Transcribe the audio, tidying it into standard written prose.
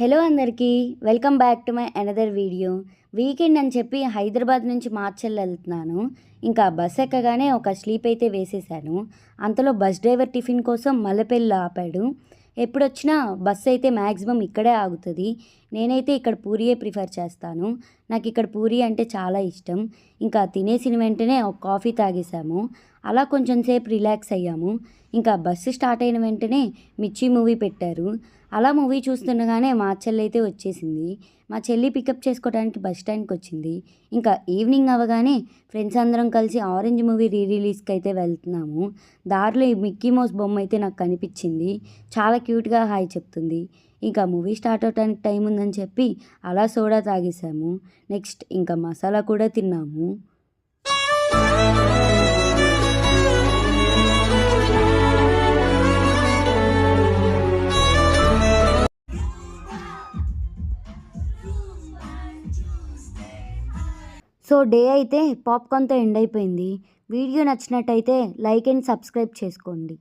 Hello అందరికీ welcome back to my another video. Weekend అని చెప్పి హైదరాబాద్ నుంచి మార్చల్ వెళ్తున్నాను. ఇంకా బస్ ఎక్కగానే ఒక స్లీప్ అయితే వేసేసాను. అంతలో బస్ డ్రైవర్ టిఫిన్ కోసం మల్లెపల్లిలో ఆపాడు. ఎప్పుడొచ్చినా బస్ అయితే మ్యాక్సిమం ఇక్కడే ఆగుతుంది. నేనైతే ఇక్కడ పూరియే ప్రిఫర్ చేస్తాను. నాకు ఇక్కడ పూరి అంటే చాలా ఇష్టం. ఇంకా తినేసిన వెంటనే ఒక కాఫీ తాగేసాము. అలా కొంచెం సేపు రిలాక్స్ అయ్యాము. ఇంకా బస్సు స్టార్ట్ అయిన వెంటనే మిర్చి మూవీ పెట్టారు. అలా మూవీ చూస్తుండగానే మా చెల్లి అయితే వచ్చేసింది. మా చెల్లి పికప్ చేసుకోవడానికి బస్ స్టాండ్కి వచ్చింది. ఇంకా ఈవినింగ్ అవ్వగానే ఫ్రెండ్స్ అందరం కలిసి ఆరెంజ్ మూవీ రిలీజ్కి అయితే వెళ్తున్నాము. దారిలో ఈ మిక్కీ మౌస్ బొమ్మ అయితే నాకు కనిపించింది. చాలా క్యూట్గా హాయ్ చెప్తుంది. ఇంకా మూవీ స్టార్ట్ అవడానికి టైం ఉందని చెప్పి అలా సోడా తాగేసాము. నెక్స్ట్ ఇంకా మసాలా కూడా తిన్నాము. సో డే అయితే పాప్కార్న్తో ఎండ్ అయిపోయింది. వీడియో నచ్చినట్టయితే లైక్ అండ్ సబ్స్క్రైబ్ చేసుకోండి.